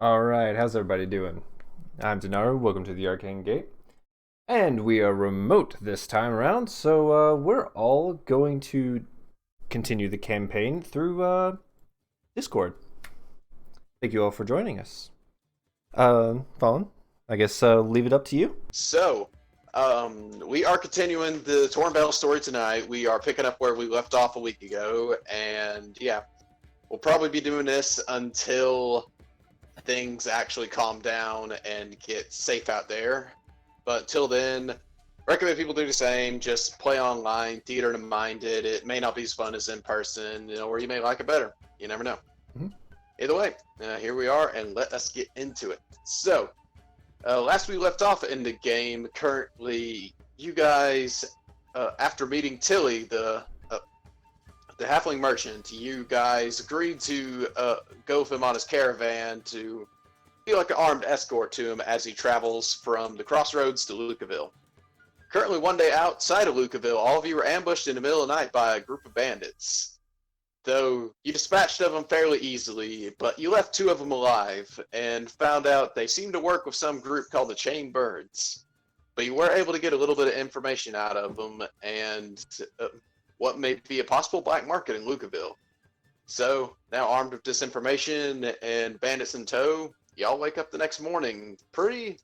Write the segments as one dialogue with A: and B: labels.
A: Alright, how's everybody doing? I'm Denaru, welcome to the Arcane Gate. And we are remote this time around, so we're all going to continue the campaign through Discord. Thank you all for joining us. Fallen, I guess leave it up to you.
B: So, we are continuing the Tornbell story tonight. We are picking up where we left off a week ago, and yeah, we'll probably be doing this until things actually calm down and get safe out there. But till then, recommend people do the same. Just play online, theater-minded. It may not be as fun as in person, or you may like it better. You never know.
A: Mhm.
B: Either way, here we are, and let us get into it. So, last we left off in the game, currently, you guys, after meeting Tilly, the halfling merchant, you guys agreed to go with him on his caravan to be like an armed escort to him as he travels from the crossroads to Lucaville. Currently, one day outside of Lucaville, all of you were ambushed in the middle of the night by a group of bandits. Though you dispatched of them fairly easily, but you left two of them alive and found out they seemed to work with some group called the Chain Birds. But you were able to get a little bit of information out of them and what may be a possible black market in Lucaville. So, now armed with this information and bandits in tow, y'all wake up the next morning pretty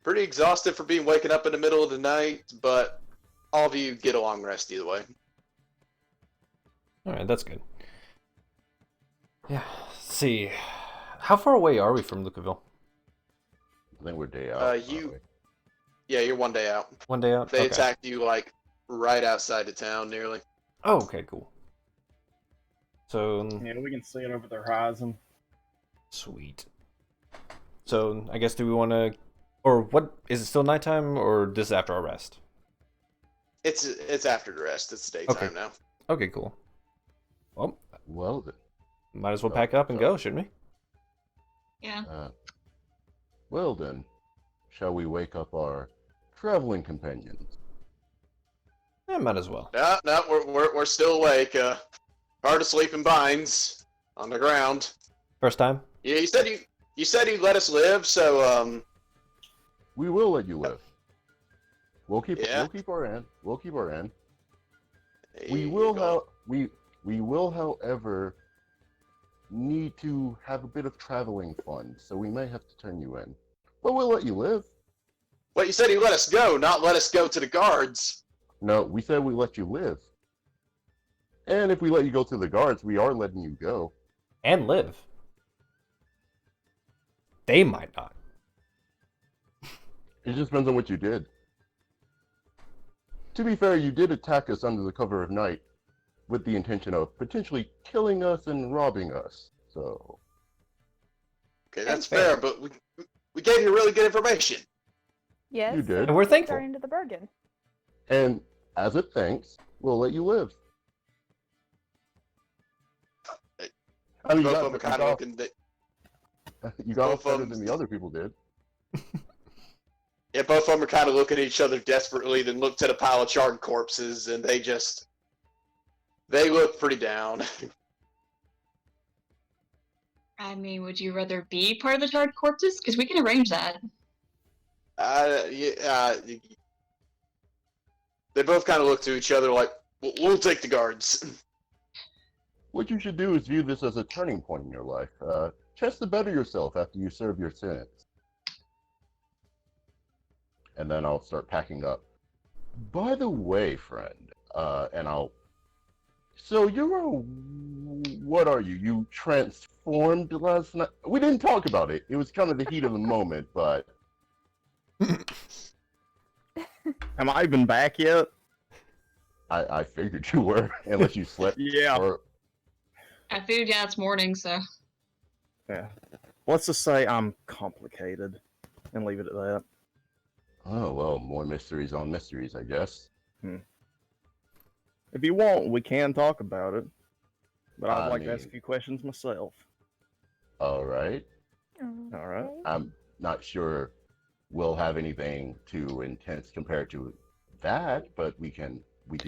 B: exhausted for being waken up in the middle of the night, but all of you get a long rest either way.
A: Alright, that's good. Yeah, let's see. How far away are we from Lucaville?
C: I think we're day out.
B: Yeah, you're one day out.
A: One day out?
B: They
A: Okay.
B: attacked you like right outside of town, nearly.
A: Oh, okay, cool. So,
D: Yeah, we can see it over the horizon.
A: sweet. So, I guess do we want to... Or what... Is it still nighttime, or this is after our rest?
B: It's after the rest. It's daytime
A: Okay.
B: now.
A: Okay, cool. Well,
C: Well, then.
A: might as well pack up and go, shouldn't we?
E: Yeah.
C: Well then, shall we wake up our traveling companions?
A: Yeah, might as well.
B: No, we're still awake. Hard asleep in binds on the ground.
A: First time?
B: Yeah, you said you'd let us live, so
C: We will let you live. We'll keep
B: Yeah.
C: our end. We'll keep our end.
B: there
C: We
B: you
C: will
B: go.
C: we will, however, need to have a bit of traveling fun, so we may have to turn you in. But we'll let you live.
B: Wait, you said you let us go, not let us go to the guards.
C: No, we said we let you live. And if we let you go to the guards, we are letting you go.
A: And live. They might not.
C: It just depends on what you did. To be fair, you did attack us under the cover of night with the intention of potentially killing us and robbing us. So,
B: Okay, that's
A: fair.
B: fair, but we gave you really good information.
F: Yes.
C: You did.
A: And we're thankful.
F: According to the bargain.
C: and as a thanks, we'll let you live. I mean,
B: Both
C: you
B: of them are kind of looking.
C: you got
B: both
C: off better
B: of
C: than
B: them-
C: the other people did.
B: Yeah, both of them are kind of looking at each other desperately, then looked at a pile of charred corpses, and they look pretty down.
E: I mean, would you rather be part of the charred corpses? Because we can arrange that.
B: Yeah, they both kind of look to each other like, we'll take the guards.
C: What you should do is view this as a turning point in your life. Chance to better yourself after you serve your sentence. And then I'll start packing up. By the way, friend, and I'll... So you're a... What are you? You transformed last night? We didn't talk about it. It was kind of the heat of the moment, but...
D: Am I even back yet?
C: I figured you were, unless you slept.
D: Yeah.
C: Or...
E: I figured, yeah, it's morning, so.
D: Yeah. Let's just say I'm complicated and leave it at that.
C: Oh, well, more mysteries on mysteries, I guess.
D: If you want, we can talk about it. But I'd
C: I
D: like to ask a
C: mean-
D: few questions myself.
C: All right.
D: All right.
F: Okay.
C: I'm not sure we'll have anything too intense compared to that, but we can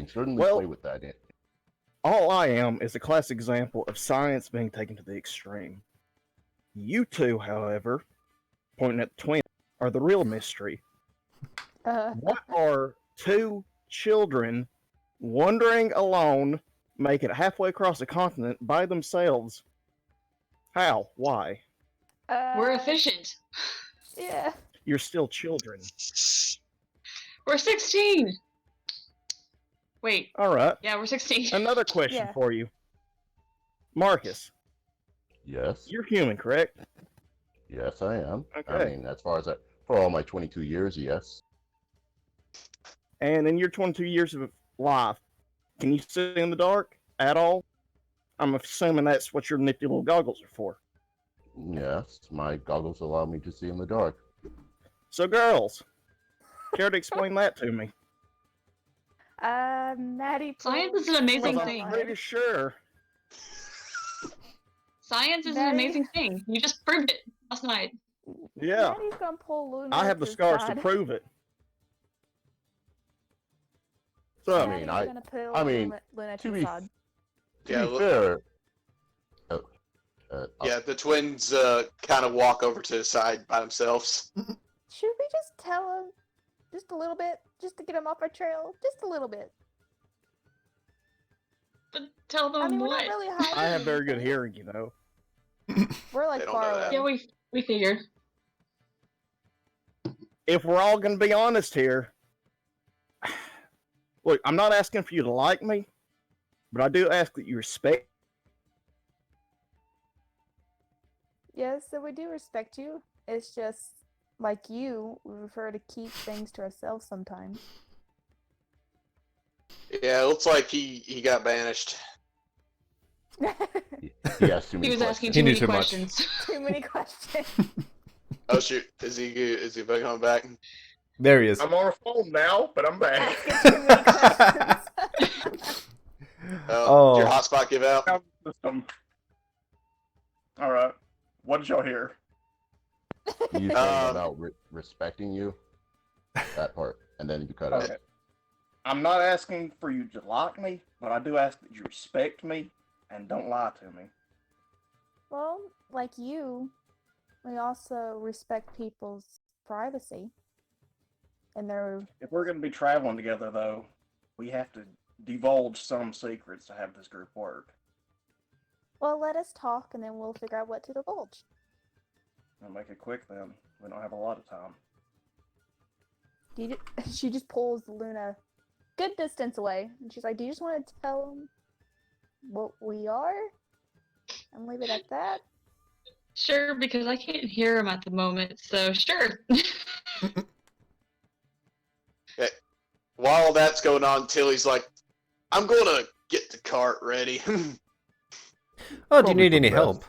C: certainly
D: Well-
C: play with that.
D: All I am is a classic example of science being taken to the extreme. You two, however, pointing at the twin, are the real mystery. What are two children wandering alone, making it halfway across the continent by themselves? How? Why?
E: We're efficient.
F: Yeah.
D: You're still children.
E: We're 16. Wait.
D: All right.
E: Yeah, we're 16.
D: Another question
F: Yeah.
D: for you. Marcus,
C: Yes.
D: you're human, correct?
C: Yes, I am. I
D: Okay.
C: mean, as far as for all my 22 years, yes.
D: And in your 22 years of life, can you see in the dark at all? I'm assuming that's what your nifty little goggles are for.
C: Yes, my goggles allow me to see in the dark.
D: So, girls, care to explain that to me?
F: Maddie.
E: Science
F: pulls
E: is an amazing
D: Because
E: thing.
D: I'm pretty sure.
E: Science is an
F: Maddie-
E: amazing thing. You just proved it last night.
D: Yeah,
F: Maddie's gonna pull Luna.
D: I have the
F: to
D: scars
F: side.
D: to prove it. So,
C: I mean,
F: Maddie's gonna pull
C: I mean,
F: Luna
C: to
F: to the
C: be-
F: side.
C: To
B: Yeah,
C: be
B: look-
C: fair.
B: Yeah, the twins kind of walk over to the side by themselves.
F: Should we just tell him just a little bit, just to get him off our trail, just a little bit?
E: But tell them
F: I mean, we're
E: what?
F: not really hiding.
D: I have very good
F: anything.
D: hearing, you know.
F: We're like
B: They don't
F: far
B: know that.
F: away.
E: Yeah, we figured.
D: If we're all going to be honest here, look, I'm not asking for you to like me, but I do ask that you respect.
F: Yes, so we do respect you. It's just like you, we prefer to keep things to ourselves sometimes.
B: Yeah, it looks like he got banished.
C: He asked too
E: He
C: many
E: was asking
C: questions.
E: too
A: He knew
E: many
A: too much.
E: questions.
F: Too many questions.
B: Oh shoot, is he coming back?
A: There he is.
D: I'm on a phone now, but I'm back.
F: Asking too many questions.
A: Oh.
B: Did your hotspot give out?
D: All right. What did y'all hear?
C: You saying
B: Um,
C: about respecting you? That part. And then you cut out.
D: Okay. I'm not asking for you to like me, but I do ask that you respect me and don't lie to me.
F: Well, like you, we also respect people's privacy. And their
D: If we're going to be traveling together, though, we have to divulge some secrets to have this group work.
F: well, let us talk and then we'll figure out what to divulge.
D: I'll make it quick then. We don't have a lot of time.
F: She just pulls Luna good distance away, and she's like, "Do you just want to tell them what we are, and leave it at that?"
E: Sure, because I can't hear him at the moment, so sure.
B: While that's going on, Tilly's like, I'm gonna get the cart ready.
A: Oh, do you
C: Probably
A: need
C: for
A: any
C: the
A: help?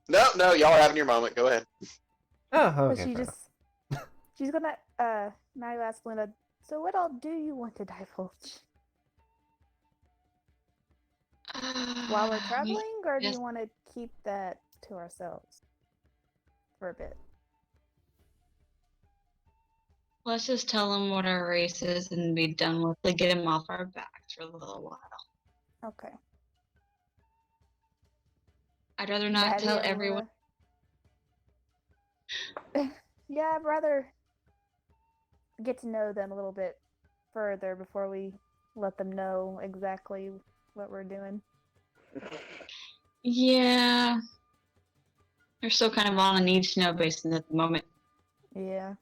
B: No, y'all are having your moment. Go ahead.
A: Oh,
F: But
A: okay.
F: she
A: fair
F: just she's gonna now you ask Luna, "So what all do you want to divulge while we're traveling, or do
E: yes.
F: you want to keep that to ourselves for a bit?"
E: Let's just tell him what our race is and be done with it. Get him off our backs for a little while.
F: Okay.
E: I'd rather not
F: Maddie
E: tell
F: and
E: everyone.
F: Luna- yeah, I'd rather get to know them a little bit further before we let them know exactly what we're doing.
E: Yeah. They're still kind of on a need to know basis at the moment.
F: Yeah.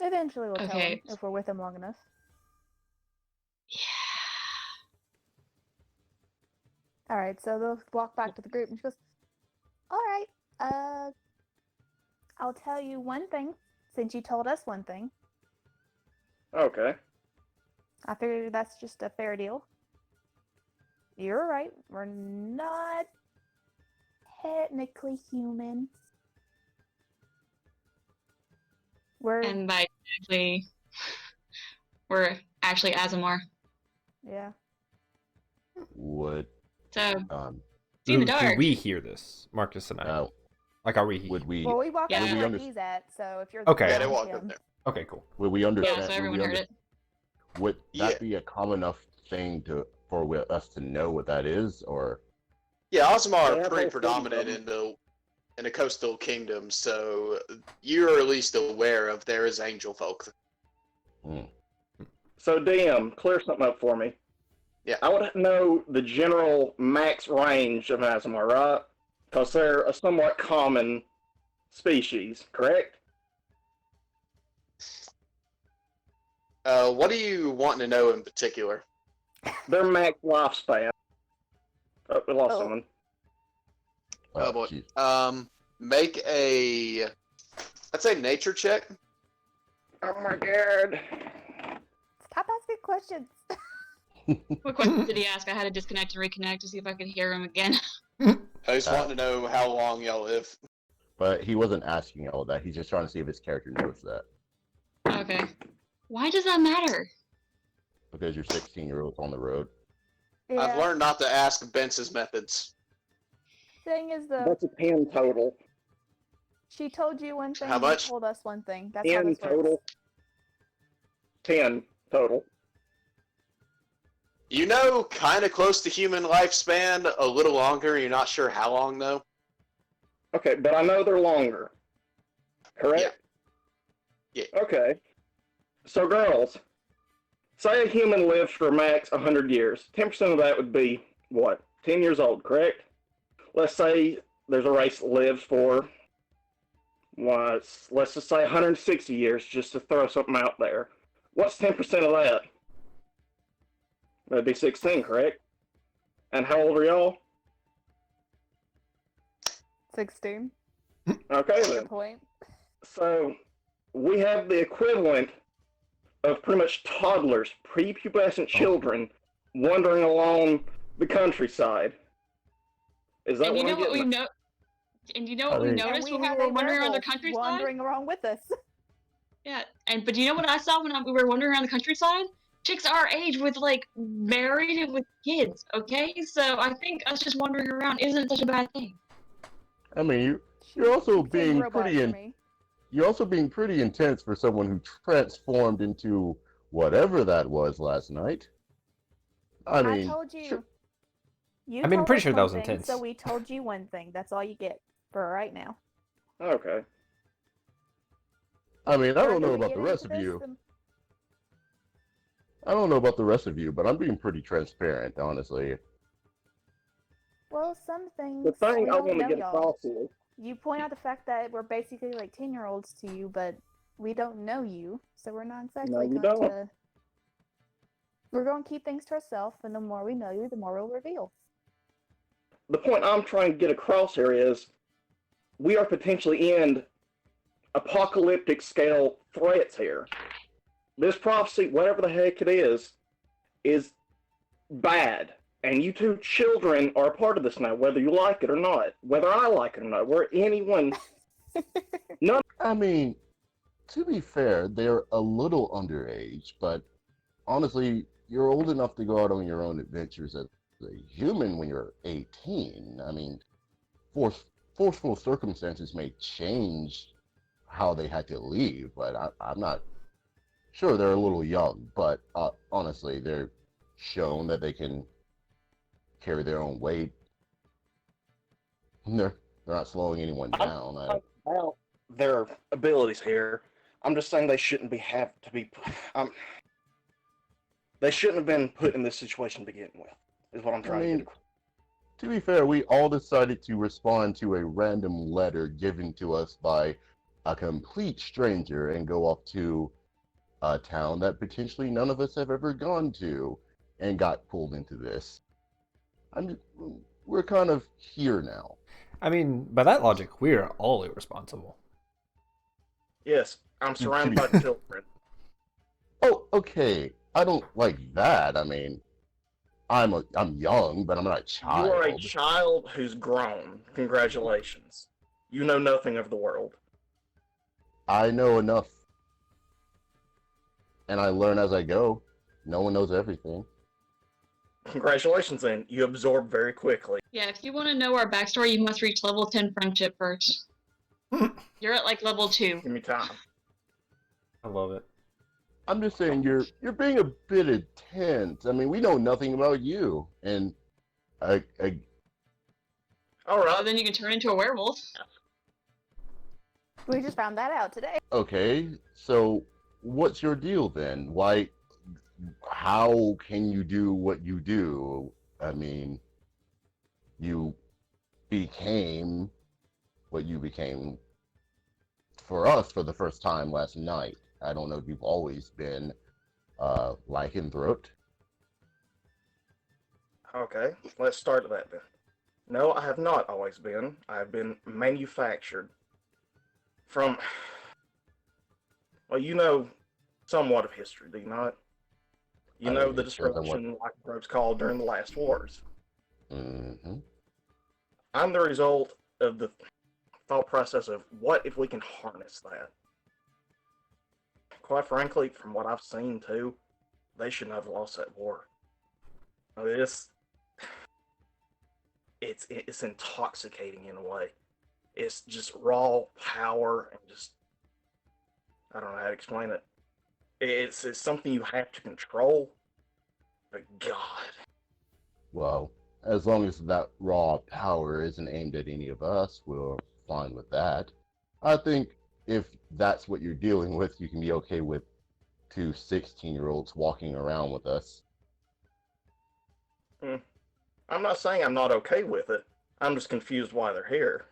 F: Eventually we'll tell them
E: Okay.
F: if we're with them long enough.
E: Yeah.
F: Alright, so they'll walk back to the group and she goes, "Alright, I'll tell you one thing, since you told us one thing.
D: Okay.
F: I figured that's just a fair deal. You're right, we're not technically human. We're,
E: And by technically, we're actually Azamar.
F: yeah.
C: Would
E: So, see
A: Do
E: in the dark.
A: we hear this, Marcus and I?
C: now
A: Like, are we?
C: would we
F: Well, we walked
E: Yeah.
F: up to
C: Would we
F: where he's at, so if you're
A: Okay.
B: Yeah,
F: there,
B: they walked
F: him.
B: up there.
A: Okay, cool.
C: would we understand?
E: Yeah, so
C: would
E: everyone
C: we
E: heard it.
C: Would
B: Yeah.
C: that be a common enough thing for us to know what that is, or
B: Yeah, Ozma
D: They
B: are
D: have
B: pretty
D: all
B: predominant
D: sorts of
B: in the coastal kingdom, so you're at least aware of there is angel folk.
C: Hmm.
D: So, DM, clear something up for me.
B: Yeah.
D: I would know the general max range of Azamar, right? Because they're a somewhat common species, correct?
B: What do you want to know in particular?
D: Their max lifespan. Oh, we lost
F: Oh.
D: someone.
B: Oh boy.
C: Jeez.
B: Make a, let's say nature check.
D: Oh my god.
F: Stop asking questions.
E: What question did he ask? I had to disconnect and reconnect to see if I could hear him again.
B: I just want to know how long y'all live.
C: But he wasn't asking all that. He's just trying to see if his character knows that.
E: Okay. Why does that matter?
C: Because you're 16-year-olds on the road.
F: Yeah.
B: I've learned not to ask Bence's methods.
F: Thing is, though,
D: That's a 10 total.
F: she told you one thing.
B: How much?
F: You told us one thing. That's how
D: 10
F: this
D: total.
F: works.
D: 10 total.
B: You know, kind of close to human lifespan, a little longer. You're not sure how long though.
D: Okay, but I know they're longer. Correct?
B: Yeah.
D: Okay. So, girls, say a human lives for max 100 years. 10% of that would be, what, 10 years old, correct? Let's say there's a race that lives for, what, let's just say 160 years, just to throw something out there. What's 10% of that? That'd be 16, correct? And how old are y'all?
F: 16.
D: Okay,
F: Good
D: then.
F: point.
D: So, we have the equivalent of pretty much toddlers, prepubescent children, wandering along the countryside. Is that
E: And you
D: what
E: know
D: I'm
E: what we
D: getting
E: know? And you know what we
C: And
E: noticed
F: we
E: when we
F: have
E: were
F: a
E: wandering around the
F: werewolf
E: countryside?
F: wandering around with us.
E: Yeah, but do you know what I saw when we were wandering around the countryside? Chicks our age with like married and with kids. Okay, so I think us just wandering around isn't such a bad thing.
C: I mean, you're also
F: She became a
C: being
F: robot
C: pretty
F: for me.
C: you're also being pretty intense for someone who transformed into whatever that was last night. I
F: I
C: mean,
F: told you.
C: sure-
F: You
A: I mean,
F: told
A: pretty
F: us
A: sure that
F: one
A: was
F: thing,
A: intense.
F: So we told you one thing. That's all you get for right now.
D: Okay.
C: I mean, I don't
F: Further
C: know
F: we
C: about
F: get
C: the
F: into
C: rest of
F: this,
C: you.
F: the-
C: I don't know about the rest of you, but I'm being pretty transparent, honestly.
F: Well, some things
D: The thing
F: we
D: I
F: don't
D: want to
F: know,
D: get
F: y'all.
D: across is,
F: You point out the fact that we're basically like 10-year-olds to you, but we don't know you, so we're not exactly
D: you
F: going
D: don't.
F: to. We're going to keep things to ourselves, and the more we know you, the more we'll reveal.
D: the point I'm trying to get across here is, we are potentially in apocalyptic scale threats here. This prophecy, whatever the heck it is bad. And you two children are a part of this now, whether you like it or not, whether I like it or not, where anyone.
C: I mean, to be fair, they're a little underage, but honestly, you're old enough to go out on your own adventures as a human when you're 18. I mean, forceful circumstances may change how they had to leave, but I'm not sure. They're a little young, but honestly, they're shown that they can carry their own weight. They're not slowing anyone down.
D: About their abilities here. I'm just saying they shouldn't they shouldn't have been put in this situation to begin with, is what I'm trying to get across.
C: To be fair, we all decided to respond to a random letter given to us by a complete stranger and go off to a town that potentially none of us have ever gone to and got pulled into this. We're kind of here now.
A: I mean, by that logic, we are all irresponsible.
D: Yes, I'm surrounded by children.
C: Oh, okay. I don't like that. I mean, I'm young, but I'm not a child.
D: You are a child who's grown. Congratulations. You know nothing of the world.
C: I know enough, and I learn as I go. No one knows everything.
D: Congratulations, then. You absorb very quickly.
E: Yeah, if you want to know our backstory, you must reach level 10 friendship first. You're at like level 2.
D: Give me time.
A: I love it.
C: I'm just saying you're being a bit intense. I mean, we know nothing about you, and
D: All right.
E: Then you can turn into a werewolf.
F: We just found that out today.
C: Okay, so what's your deal then? Why? How can you do what you do? I mean, you became what you became for us for the first time last night. I don't know if you've always been lycanthrope.
D: Okay, let's start with that then. No, I have not always been. I have been manufactured from, well, you know somewhat of history, do you not? You
C: I
D: know
C: mean,
D: the
C: it depends on
D: destruction lycanthropes caused during the last wars.
C: Mm-hmm.
D: I'm the result of the thought process of what if we can harness that? Quite frankly, from what I've seen too, they shouldn't have lost that war. I mean, it's intoxicating in a way. It's just raw power and just, I don't know how to explain it. It's something you have to control. But God,
C: Well, as long as that raw power isn't aimed at any of us, we're fine with that. I think if that's what you're dealing with, you can be okay with two 16-year-olds walking around with us.
D: I'm not saying I'm not okay with it. I'm just confused why they're here.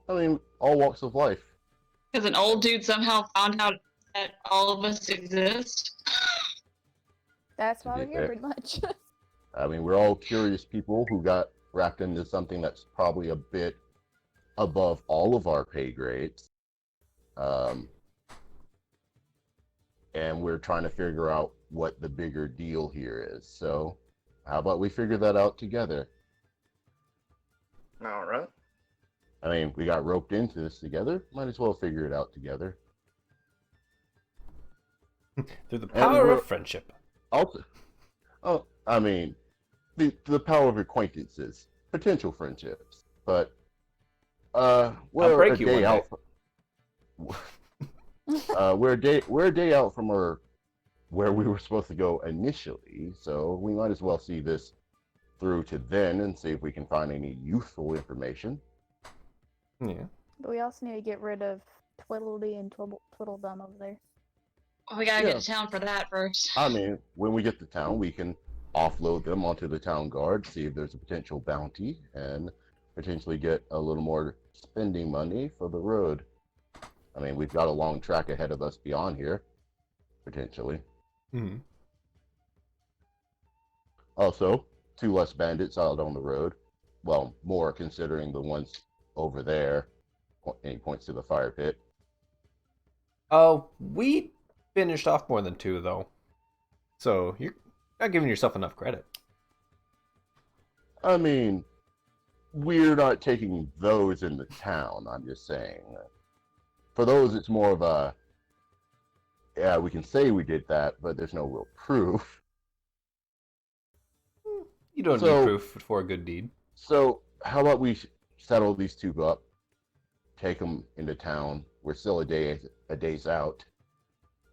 C: I mean, all walks of life.
E: Because an old dude somehow found out that all of us exist.
F: That's
C: To
F: why
C: be
F: we're here,
C: fair.
F: pretty much.
C: I mean, we're all curious people who got wrapped into something that's probably a bit above all of our pay grades. And we're trying to figure out what the bigger deal here is. So, how about we figure that out together?
D: All right.
C: I mean, we got roped into this together. Might as well figure it out together.
A: Through the power
C: we're-
A: of friendship.
C: Also, oh, I mean, the power of acquaintances, potential friendships. But we're
A: break
C: a
A: you
C: day
A: one
C: out. We're a day out from where we were supposed to go initially, so we might as well see this through to then and see if we can find any useful information.
A: Yeah.
F: But we also need to get rid of Twiddledee and Twiddledum over there.
E: Well, we gotta
C: Yeah.
E: get to town for that first.
C: I mean, when we get to town, we can offload them onto the town guard, see if there's a potential bounty, and potentially get a little more spending money for the road. I mean, we've got a long track ahead of us beyond here, potentially.
A: Hmm.
C: Also, 2 less bandits out on the road. Well, more considering the ones over there. And he points to the fire pit.
A: Oh, we finished off more than 2, though. So you're not giving yourself enough credit.
C: I mean, we're not taking those in the town, I'm just saying. For those, it's more of a, yeah, we can say we did that, but there's no real proof.
A: You don't
C: So-
A: need proof for a good deed.
C: So, how about we settle these 2 up, take them into town. We're still a day's out.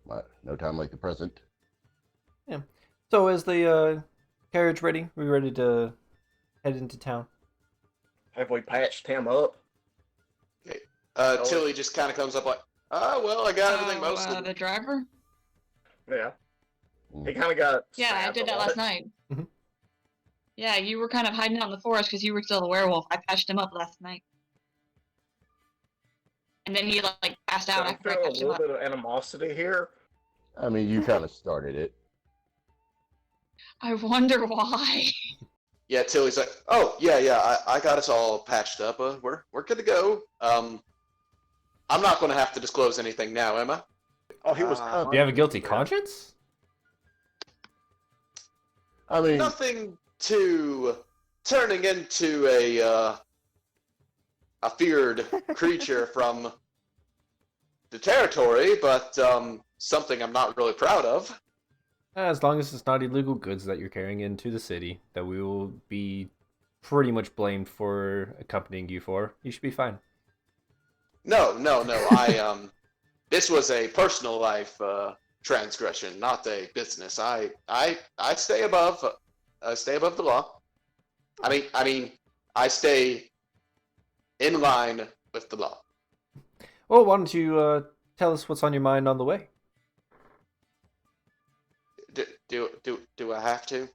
C: But no time like the present.
A: So is the carriage ready? We ready to head into town?
D: Have we patched him up?
B: Tilly just kind of comes up like, well, I got everything mostly.
E: The driver?
D: Yeah.
C: Mm.
D: He kind of got.
E: Yeah, I
D: stabbed
E: did
D: a
E: that
D: lot.
E: last night.
A: Mhm.
E: Yeah, you were kind of hiding out in the forest because you were still a werewolf. I patched him up last night. And then he like passed out
D: I'm
E: after I
D: feeling a
E: patched him
D: little
E: up.
D: bit of animosity here.
C: I mean, you kind of started it.
E: I wonder why.
B: Yeah, Tilly's like, oh, yeah, I got us all patched up. We're good to go. I'm not going to have to disclose anything now, am I?
D: Oh, he was.
B: Uh,
A: Do you have a guilty
D: Yeah.
A: conscience?
C: I mean,
B: Nothing to turning into a feared creature from the territory, but something I'm not really proud of.
A: As long as it's not illegal goods that you're carrying into the city, that we will be pretty much blamed for accompanying you for, you should be fine.
B: No. I this was a personal life transgression, not a business. I stay above the law. I mean, I stay in line with the law.
A: Well, why don't you tell us what's on your mind on the way?
B: Do I have to?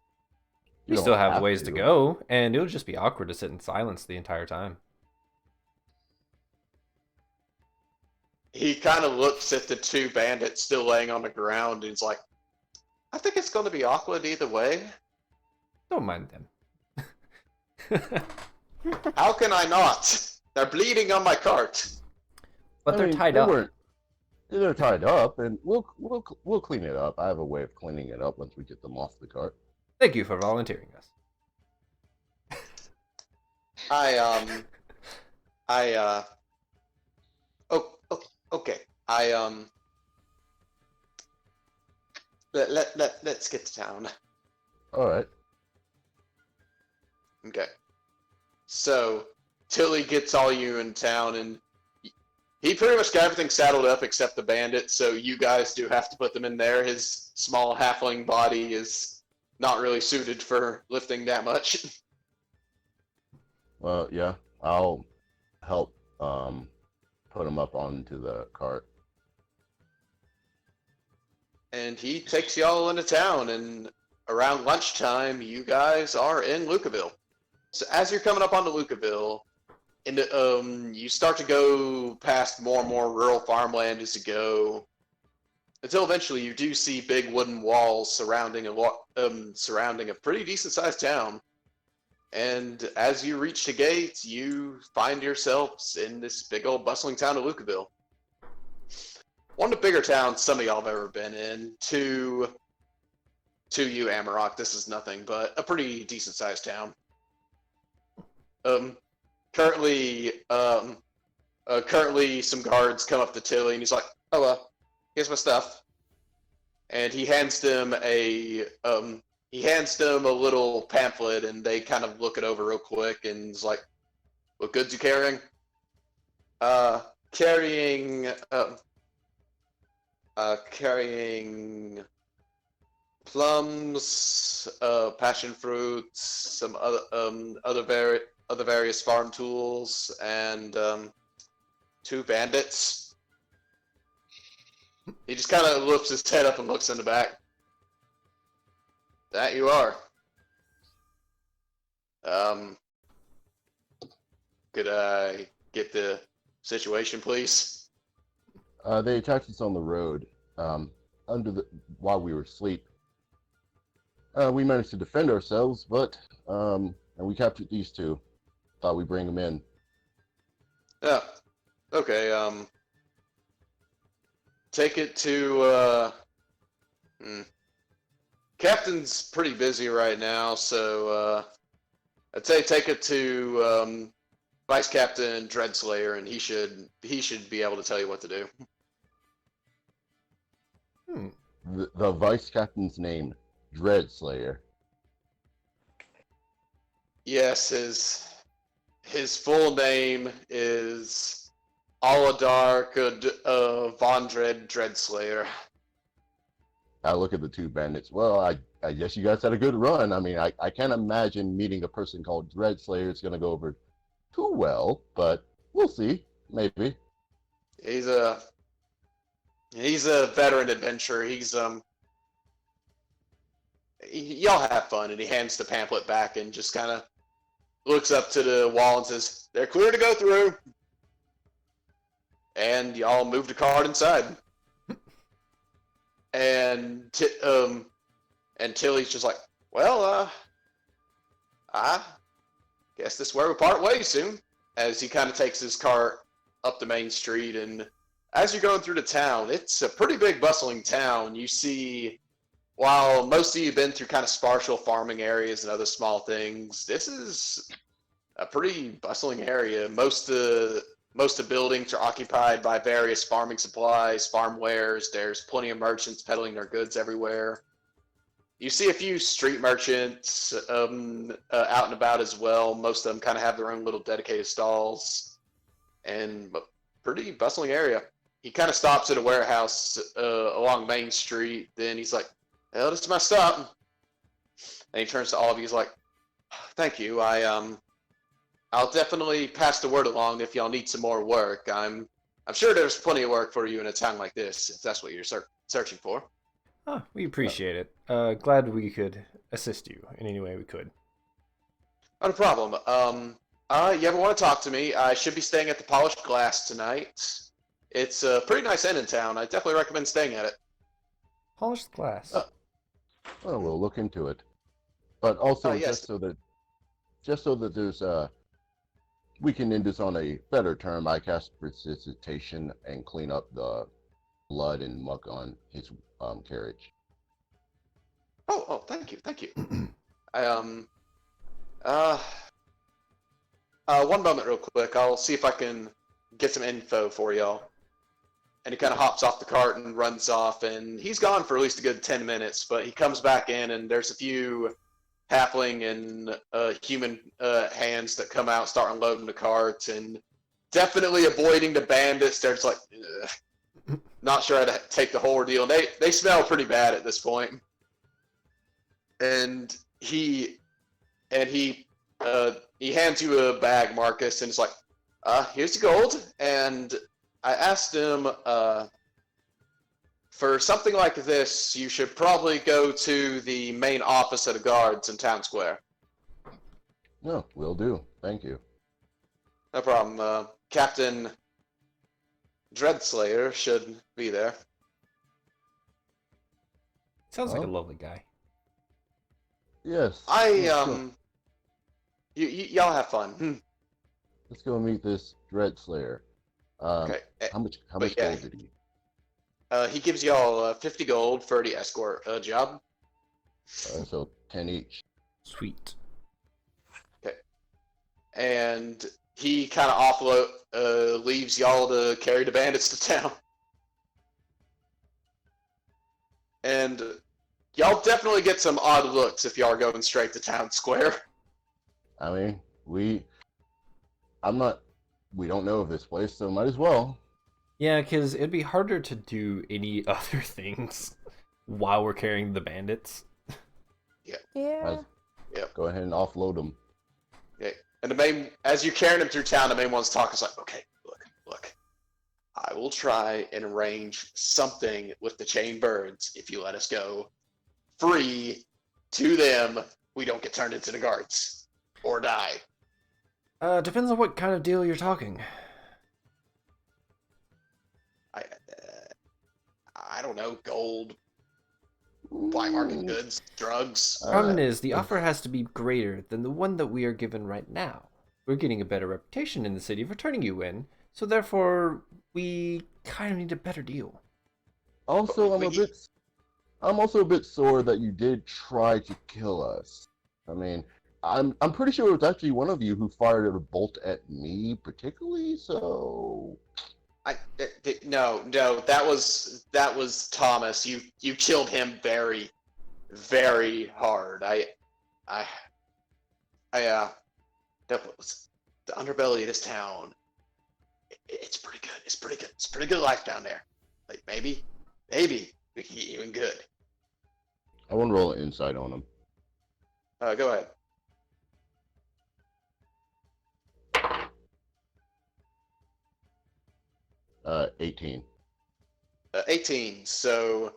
A: We
C: You
A: still
C: don't
A: have
C: have
A: ways to go, and it'll just be awkward to sit in silence the entire time.
B: He kind of looks at the two bandits still laying on the ground, and he's like, I think it's going to be awkward either way.
A: Don't mind them.
B: How can I not? They're bleeding on my cart.
A: But
C: I
A: they're
C: mean,
A: tied
C: they
A: up.
C: weren't- They're tied up, and we'll clean it up. I have a way of cleaning it up once we get them off the cart.
A: Thank you for volunteering us.
B: Okay. Let's get to town.
C: All right.
B: Okay. So, Tilly gets all you in town, and he pretty much got everything saddled up except the bandit, so you guys do have to put them in there. His small halfling body is not really suited for lifting that much.
C: Well, yeah, I'll help put them up onto the cart.
B: And he takes y'all into town, and around lunchtime, you guys are in Lucaville. So as you're coming up onto Lucaville, you start to go past more and more rural farmland as you go, until eventually you do see big wooden walls surrounding a pretty decent-sized town. And as you reach the gates, you find yourselves in this big old bustling town of Lucaville. One of the bigger towns some of y'all have ever been in. To you, Amarok, this is nothing but a pretty decent-sized town. Currently, some guards come up to Tilly, and he's like, "Oh, here's my stuff." And he hands them a little pamphlet, and they kind of look it over real quick, and he's like, "What goods you carrying?" Carrying plums, passion fruits, some other various farm tools, and 2 bandits. He just kind of lifts his head up and looks in the back. That you are. Could I get the situation, please?
C: They attacked us on the road while we were asleep. We managed to defend ourselves, but and we captured these 2. Thought we'd bring them in.
B: Yeah. Okay. Take it to. Captain's pretty busy right now, so I'd say take it to Vice Captain Dreadslayer, and he should be able to tell you what to do.
C: The vice captain's name, Dreadslayer.
B: Yes, his full name is Aladar Vondred Dreadslayer.
C: I look at the 2 bandits. Well, I guess you guys had a good run. I mean, I can't imagine meeting a person called Dreadslayer is going to go over too well, but we'll see. Maybe.
B: He's a veteran adventurer. Y'all have fun, and he hands the pamphlet back and just kind of looks up to the wall and says, "They're clear to go through." And y'all move the cart inside. And Tilly's just like, "Well, I guess this is where we part ways soon." As he kind of takes his cart up the main street, and as you're going through the town, it's a pretty big bustling town. You see, while most of you have been through kind of sparse farming areas and other small things, this is a pretty bustling area. Most of the buildings are occupied by various farming supplies, farm wares. There's plenty of merchants peddling their goods everywhere. You see a few street merchants out and about as well. Most of them kind of have their own little dedicated stalls, and a pretty bustling area. He kind of stops at a warehouse along Main Street. Then he's like, "Well, this is my stop." And he turns to all of you. He's like, "Thank you. I'll definitely pass the word along if y'all need some more work. I'm sure there's plenty of work for you in a town like this, if that's what you're searching for.
A: Oh, we appreciate it. Glad we could assist you in any way we could.
B: Not a problem. You ever want to talk to me? I should be staying at the Polished Glass tonight. It's a pretty nice inn in town. I definitely recommend staying at it.
A: Polished glass.
C: Well, we'll look into it. But also,
B: yes.
C: just so that there's we can end this on a better term. I cast precipitation and clean up the blood and muck on his carriage.
B: Oh, thank you. One moment real quick. I'll see if I can get some info for y'all. And he kind of hops off the cart and runs off, and he's gone for at least a good 10 minutes, but he comes back in, and there's a few halfling and human hands that come out, start unloading the cart, and definitely avoiding the bandits. They're just like, ugh. Not sure how to take the whole ordeal. They smell pretty bad at this point. And he hands you a bag, Marcus, and it's like, here's the gold. And I asked him, for something like this, you should probably go to the main office of the guards in Town Square.
C: No, will do. Thank you.
B: No problem. Captain Dreadslayer should be there.
A: Sounds like a
C: Oh.
A: lovely guy.
C: Yes.
B: Y'all have fun.
C: Let's go meet this Dread Slayer.
B: Okay.
C: How much
B: yeah.
C: gold did he?
B: He gives y'all 50 gold for the escort job.
C: So 10 each.
A: Sweet.
B: Okay. And he kind of leaves y'all to carry the bandits to town. And y'all definitely get some odd looks if y'all are going straight to Town Square.
C: I mean, we don't know of this place, so might as well.
A: Yeah, because it'd be harder to do any other things while we're carrying the bandits.
F: Yeah.
C: Go ahead and offload them.
B: Okay. And as you're carrying them through town, the main one's talking. It's like, okay, look. I will try and arrange something with the chain birds if you let us go free to them. We don't get turned into the guards or die.
A: Depends on what kind of deal you're talking.
B: I don't know, gold, black market goods, drugs.
A: Problem is, the offer has to be greater than the one that we are given right now. We're getting a better reputation in the city for turning you in, so therefore, we kind of need a better deal.
C: Also, I'm also a bit sore that you did try to kill us. I mean, I'm pretty sure it was actually one of you who fired a bolt at me, particularly. So,
B: No, that was Thomas. You killed him very, very hard. That was the underbelly of this town. It's pretty good. It's pretty good life down there. Like maybe we can get even good.
C: I want to roll an insight on him.
B: Go ahead.
C: 18.
B: 18. So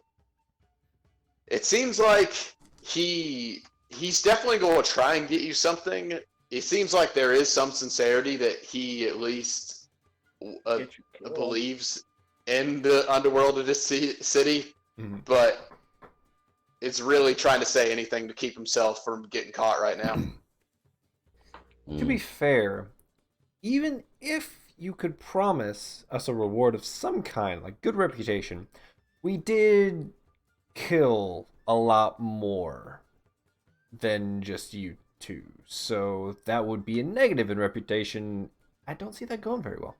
B: it seems like he's definitely going to try and get you something. It seems like there is some sincerity that he at least believes in the underworld of this city, but it's really trying to say anything to keep himself from getting caught right now.
A: To be fair, even if you could promise us a reward of some kind, like good reputation, we did kill a lot more than just you two. So that would be a negative in reputation. I don't see that going very well.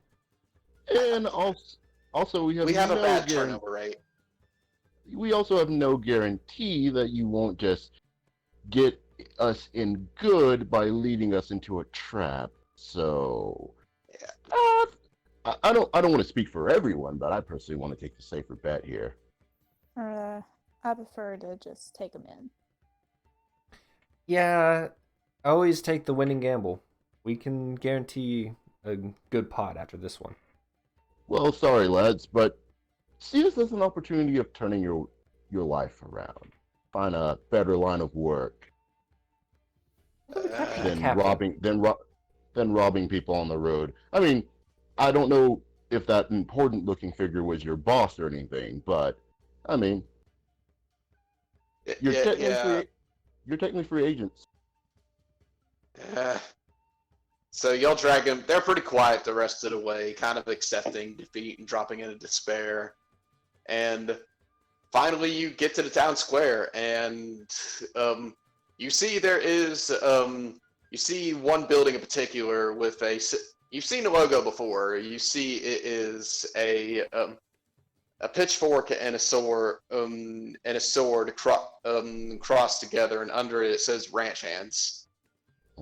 C: And also we have
B: a
C: no
B: bad turnover rate.
C: We also have no guarantee that you won't just get us in good by leading us into a trap. So, I don't want to speak for everyone, but I personally want to take the safer bet here.
F: I prefer to just take them in.
A: Yeah, I always take the winning gamble. we can guarantee a good pot after this one.
C: Well, sorry, lads, but see this as an opportunity of turning your life around. Find a better line of work than
A: Captain.
C: robbing people on the road. I mean, I don't know if that important looking figure was your boss or anything, but I mean, you're technically free agents.
B: Uh, so y'all drag them. They're pretty quiet the rest of the way, kind of accepting defeat and dropping into despair. And finally, you get to the town square, and you see there is you see one building in particular with a. You've seen the logo before. You see it is a pitchfork and a sword crossed together, and under it says Ranch Hands.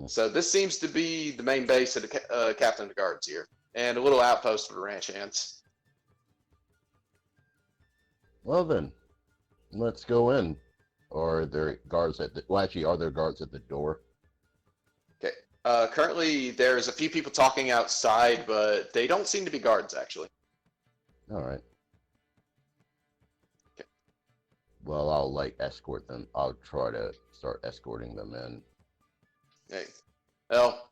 B: So this seems to be the main base of the captain of the guards here, and a little outpost for the Ranch Hands.
C: Well then, let's go in. Or are there guards at the? Well, actually, are there guards at the door?
B: Okay. Currently, there's a few people talking outside, but they don't seem to be guards, actually.
C: All right.
B: Okay.
C: Well, I'll escort them. I'll try to start escorting them in.
B: Hey, well,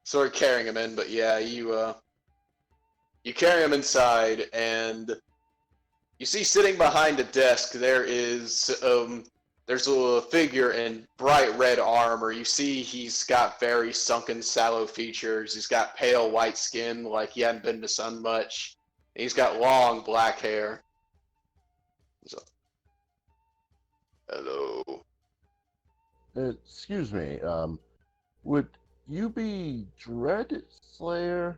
B: sort of carrying them in, but yeah, you carry them inside, and you see sitting behind a desk there's a figure in bright red armor. You see he's got very sunken, sallow features. He's got pale white skin, like he hadn't been in the sun much. And he's got long black hair. So, hello.
C: Excuse me. Would you be Dread Slayer?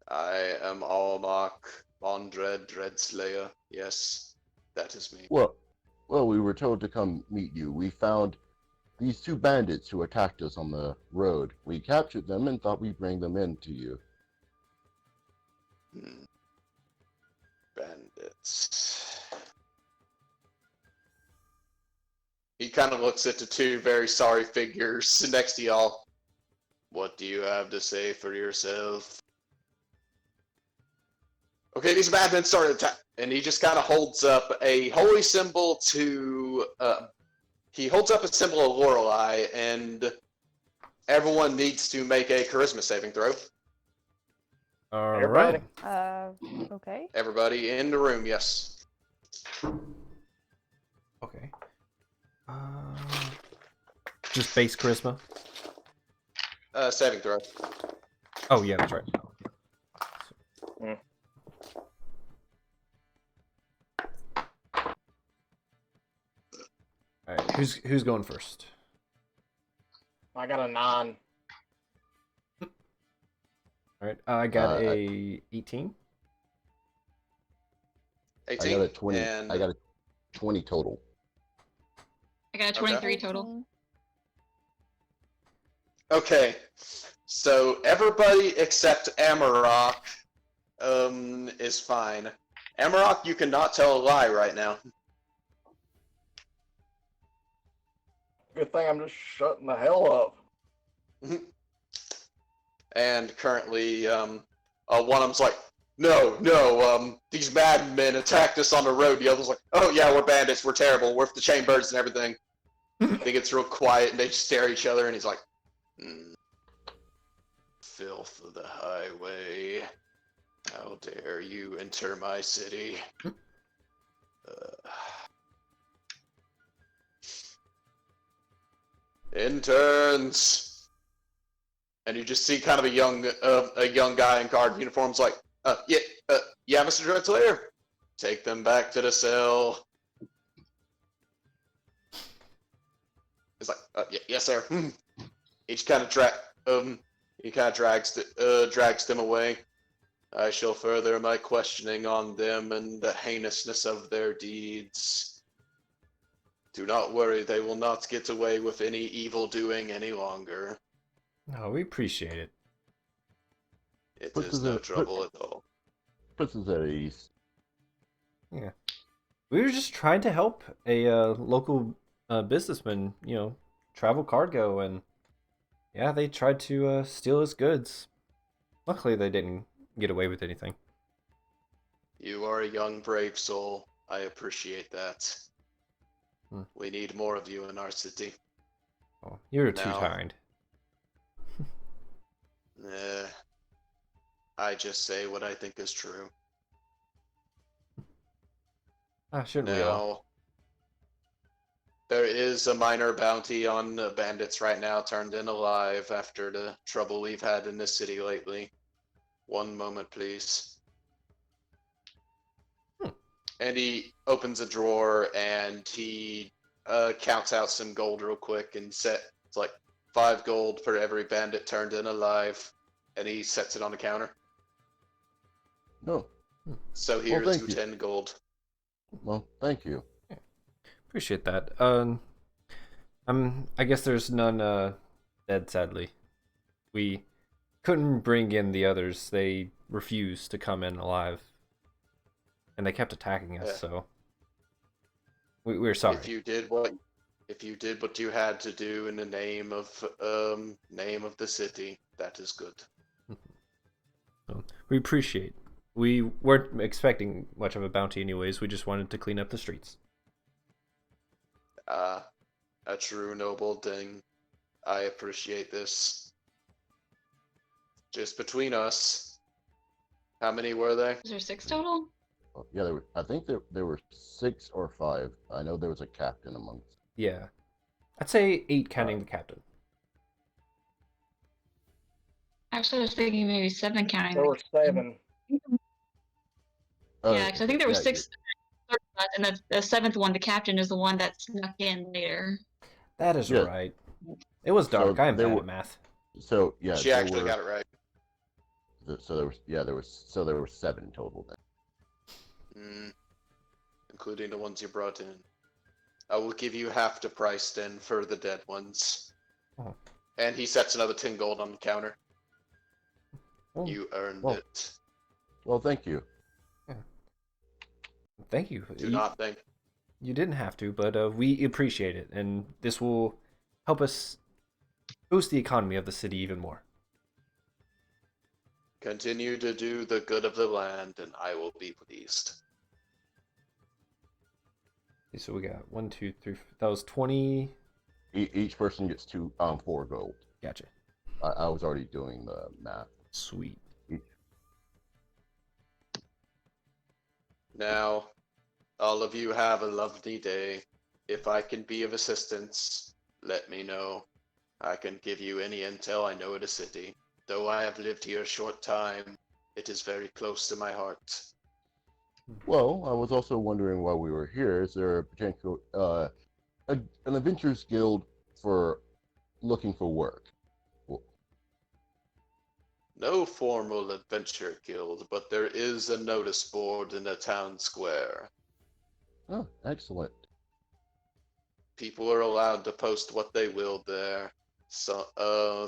B: I am Almach Mondred Dreadslayer. Yes, that is me.
C: Well, we were told to come meet you. We found these two bandits who attacked us on the road. We captured them and thought we'd bring them in to you.
B: Bandits. He kind of looks at the two very sorry figures next to y'all. What do you have to say for yourself? Okay, these bad men started attacking, and he just kind of holds up a holy symbol to. He holds up a symbol of Lorelei, and everyone needs to make a charisma saving throw.
A: All right.
F: Okay.
B: Everybody in the room, yes.
A: Okay. Just base charisma.
B: Saving throw.
A: Oh yeah, that's right. All right, who's going first?
D: I got a 9.
A: All right, I got a 18.
B: 18.
C: I got a 20.
B: And...
C: I got a 20 total.
E: I got a 23 total.
B: Okay, so everybody except Amarok is fine. Amarok, you cannot tell a lie right now.
D: Good thing I'm just shutting the hell up.
B: And currently, one of them's like, no, these madmen attacked us on the road. The other's like, oh yeah, we're bandits, we're terrible, we're the chain birds and everything. They get real quiet and they just stare at each other, and he's like, filth of the highway, how dare you enter my city? Interns! And you just see kind of a young guy in guard uniforms like, yeah, Mr. Dreadslayer, take them back to the cell. It's like, yes, sir. He kind of drags them away. I shall further my questioning on them and the heinousness of their deeds. Do not worry, they will not get away with any evil doing any longer.
A: No, we appreciate it.
B: It is no trouble at all.
C: Puts us at ease.
A: Yeah, we were just trying to help a local businessman, travel cargo, and Yeah, they tried to steal his goods. Luckily, they didn't get away with anything.
B: You are a young, brave soul. I appreciate that.
A: Hmm.
B: We need more of you in our city.
A: Oh, you're too
B: Now-
A: kind.
B: I just say what I think is true.
A: Ah, shouldn't we all?
B: Now, there is a minor bounty on the bandits right now turned in alive after the trouble we've had in this city lately. One moment, please. And he opens a drawer and he counts out some gold real quick and it's like 5 gold for every bandit turned in alive, and he sets it on the counter.
C: No.
B: So here,
C: thank you.
B: 210 gold.
C: Well, thank you.
A: Appreciate that. I guess there's none dead, sadly. We couldn't bring in the others. They refused to come in alive. And they kept attacking us,
B: Yeah.
A: so we're sorry.
B: If you did what you had to do in the name of the city, that is good.
A: So, we appreciate. We weren't expecting much of a bounty anyways. We just wanted to clean up the streets.
B: A true noble thing. I appreciate this. Just between us, how many were there?
E: Is there 6 total?
C: Yeah, I think there were 6 or 5. I know there was a captain amongst.
A: Yeah. I'd say 8 counting the captain.
E: Actually, I was thinking maybe 7 counting.
D: There were 7.
E: Yeah, because I think there were
C: yeah,
E: 6, and the 7th one, the captain, is the one that snuck in later.
A: That is
C: Yeah.
A: right. It was dark.
C: So
A: I'm
C: there
A: bad
C: were-
A: at math.
C: So yeah,
B: She
C: there
B: actually
C: were,
B: got it right.
C: So there were 7 total then.
B: Including the ones you brought in. I will give you half the price then for the dead ones.
A: Oh.
B: And he sets another 10 gold on the counter.
A: Oh,
B: You earned
C: well.
B: it.
C: Well, thank you.
A: thank you.
B: Do not think.
A: You didn't have to, but we appreciate it, and this will help us boost the economy of the city even more.
B: Continue to do the good of the land, and I will be pleased.
A: Okay, so we got 1, 2, 3. That was 20.
C: Each person gets 4 gold.
A: Gotcha.
C: I was already doing the math.
A: Sweet.
B: Now, all of you have a lovely day. If I can be of assistance, let me know. I can give you any intel I know of the city. Though I have lived here a short time, it is very close to my heart.
C: Well, I was also wondering while we were here, is there a potential an adventurers guild for looking for work?
B: No formal adventure guild, but there is a notice board in the town square.
C: Oh, excellent.
B: People are allowed to post what they will there. So,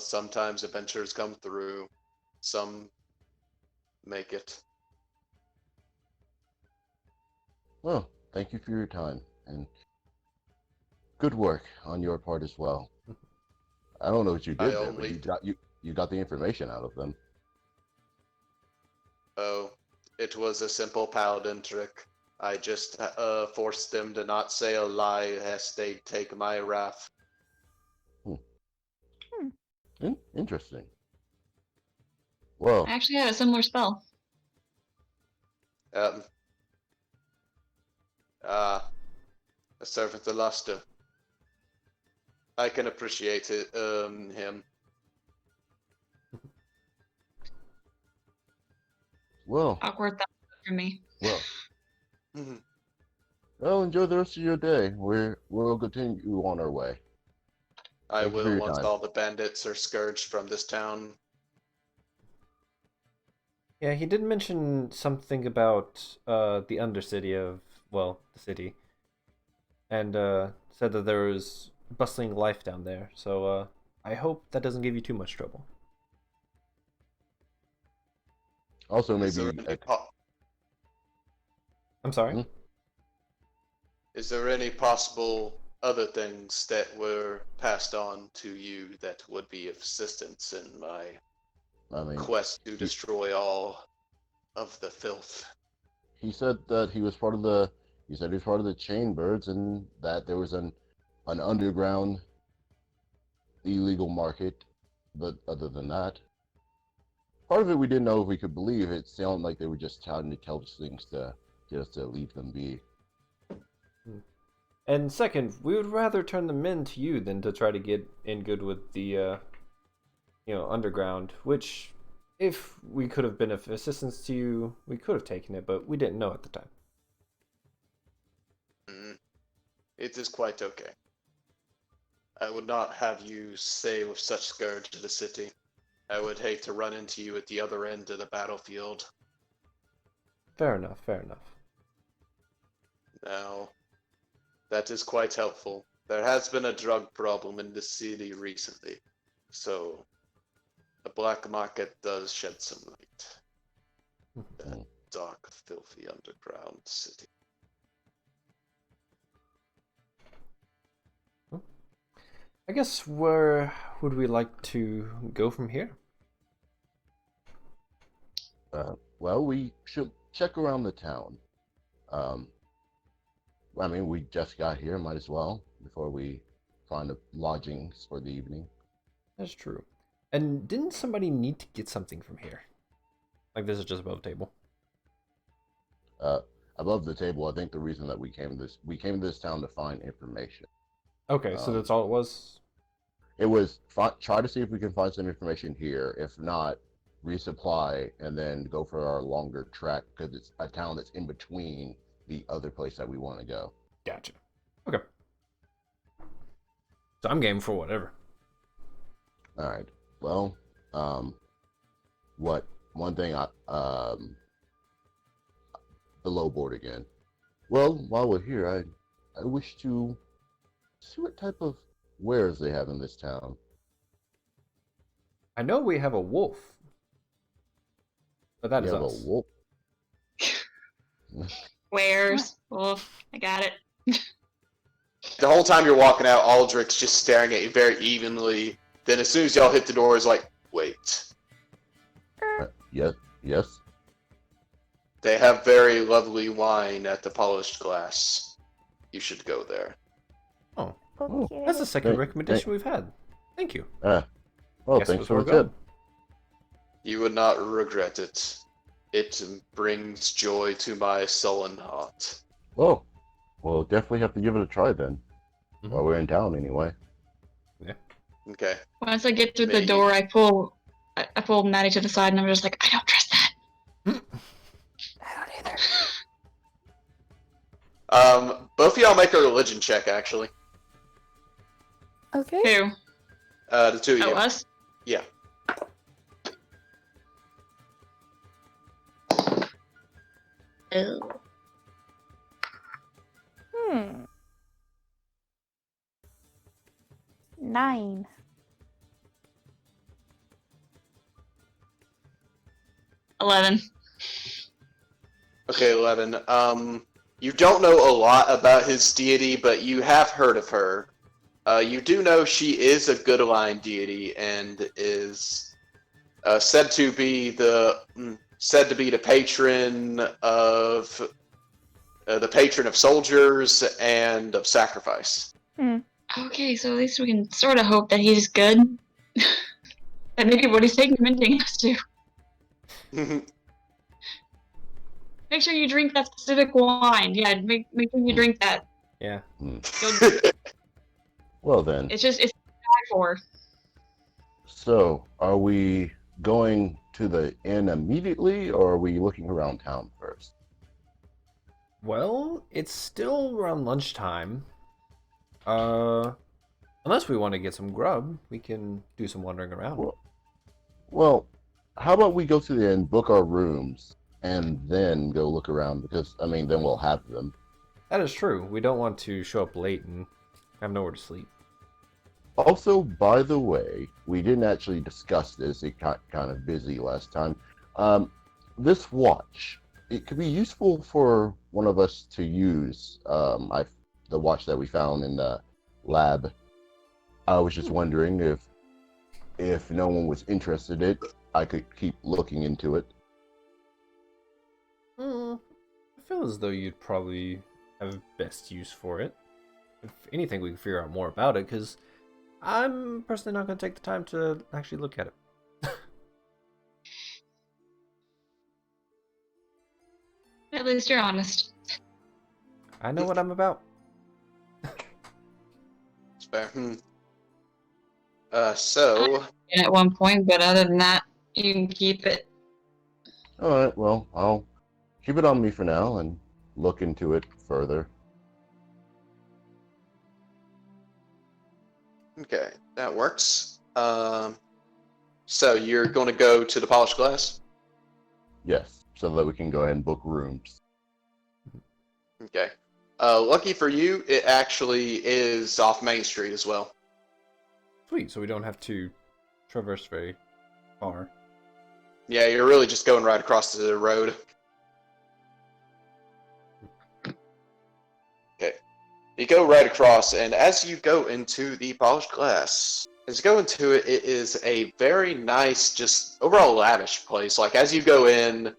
B: sometimes adventurers come through. Some make it.
C: Well, thank you for your time and good work on your part as well. I don't know what you did there, but you got the information out of them.
B: Oh, it was a simple paladin trick. I just forced them to not say a lie lest they take my wrath.
C: Interesting. Well,
E: I actually had a similar spell.
B: A servant of Luster. I can appreciate it, him.
C: well,
E: Awkward thought for me.
C: well. Well, enjoy the rest of your day. We'll continue on our way.
B: I
C: Thank you for
B: will
C: your
B: once
C: time.
B: all the bandits are scourged from this town.
A: Yeah, he did mention something about the undercity of, well, the city. And said that there was bustling life down there. So I hope that doesn't give you too much trouble.
C: Also,
B: Is
C: maybe
B: there any
A: I'm sorry?
C: Hmm?
B: Is there any possible other things that were passed on to you that would be of assistance in my
C: I mean,
B: quest to destroy all of the filth.
C: he said that he was part of the. He said he was part of the Chainbirds, and that there was an underground illegal market. But other than that, part of it we didn't know if we could believe. It sounded like they were just trying to tell us things to just to leave them be.
A: And second, we would rather turn them in to you than to try to get in good with the, underground. Which, if we could have been of assistance to you, we could have taken it, but we didn't know at the time.
B: It is quite okay. I would not have you stay with such scourge to the city. I would hate to run into you at the other end of the battlefield.
A: Fair enough, fair enough.
B: Now, that is quite helpful. There has been a drug problem in the city recently, so the black market does shed some light. That dark, filthy underground city.
A: I guess where would we like to go from here?
C: Well, we should check around the town. I mean, we just got here, might as well, before we find lodgings for the evening.
A: That's true. And didn't somebody need to get something from here? Like this is just above the table.
C: Above the table, I think the reason that we came to this town to find information.
A: Okay, so that's all it was?
C: It was try to see if we can find some information here. If not, resupply and then go for our longer trek because it's a town that's in between the other place that we want to go.
A: Gotcha. Okay. So I'm game for whatever.
C: All right. Well, one thing the low board again. Well, while we're here, I wish to see what type of wares they have in this town.
A: I know we have a wolf. But that is
C: have
A: us.
C: a wolf.
E: Where's wolf? I got it.
B: The whole time you're walking out, Aldrich's just staring at you very evenly. Then as soon as y'all hit the door, he's like, wait.
C: Yes.
B: They have very lovely wine at the Polished Glass. You should go there.
A: Oh,
F: Okay.
A: that's the second
C: Thank-
A: recommendation we've had. Thank you.
C: Well,
A: Guess
C: thanks
A: it
C: for
A: was
C: the
A: well
C: tip.
B: You would not regret it. It brings joy to my sullen heart.
C: Well, we'll definitely have to give it a try then.
A: Mhm.
C: While we're in town, anyway.
B: Okay.
E: Once I get through the
B: Maybe.
E: door, I pull Maddie to the side, and I'm just like, I don't trust that.
F: I don't either.
B: Both of y'all make a religion check, actually.
F: Okay.
E: Who?
B: The two of
E: Oh,
B: you.
E: us?
B: Yeah.
E: Ew.
F: 9.
E: $11.
B: Okay, 11. You don't know a lot about his deity, but you have heard of her. You do know she is a good line deity and is said to be the patron of soldiers and of sacrifice.
E: Okay, so at least we can sort of hope that he's good. That maybe what he's taking us to. Make sure you drink that specific wine. Yeah, make sure you drink that.
A: Yeah.
C: Well then,
E: It's bad for.
C: so are we going to the inn immediately, or are we looking around town first?
A: Well, it's still around lunchtime. Unless we want to get some grub, we can do some wandering around.
C: Well, how about we go to the inn, book our rooms, and then go look around? Because then we'll have them.
A: That is true. We don't want to show up late and have nowhere to sleep.
C: Also, by the way, we didn't actually discuss this. It got kind of busy last time. This watch, it could be useful for one of us to use. The watch that we found in the lab. I was just wondering if no one was interested in it, I could keep looking into it.
A: I feel as though you'd probably have best use for it. If anything, we can figure out more about it, because I'm personally not going to take the time to actually look at it.
E: At least you're honest.
A: I know what I'm about.
B: It's fair. So
E: At one point, but other than that, you can keep it.
C: Alright, well, I'll keep it on me for now and look into it further.
B: okay, that works. So you're going to go to the polished glass.
C: Yes, so that we can go ahead and book rooms.
B: Okay. Lucky for you, it actually is off Main Street as well.
A: Sweet, so we don't have to traverse very far.
B: Yeah, you're really just going right across the road. Okay. You go right across, and as you go into the polished glass, as you go into it, it is a very nice, just overall lavish place. Like, as you go in,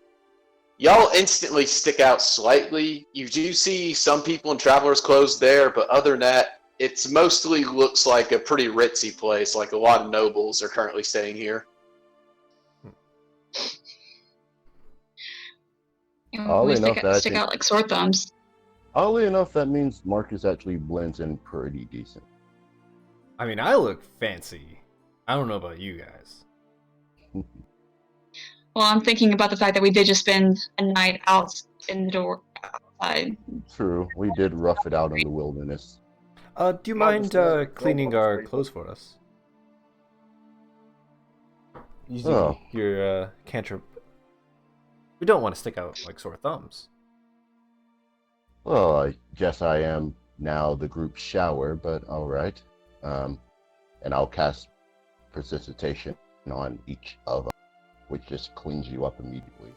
B: y'all instantly stick out slightly. You do see some people in traveler's clothes there, but other than that, it's mostly looks like a pretty ritzy place. Like, a lot of nobles are currently staying here.
C: Oddly enough,
E: Stick out like sore thumbs.
C: Oddly enough, that means Marcus actually blends in pretty decent.
A: I mean, I look fancy. I don't know about you guys.
E: Well, I'm thinking about the fact that we did just spend a night out in the door outside.
C: True, we did rough it out in the wilderness.
A: Do you mind cleaning our clothes for us? Using your cantrip. We don't want to stick out like sore thumbs.
C: Well, I guess I am now the group shower, but alright. And I'll cast Precipitation on each of them, which just cleans you up immediately.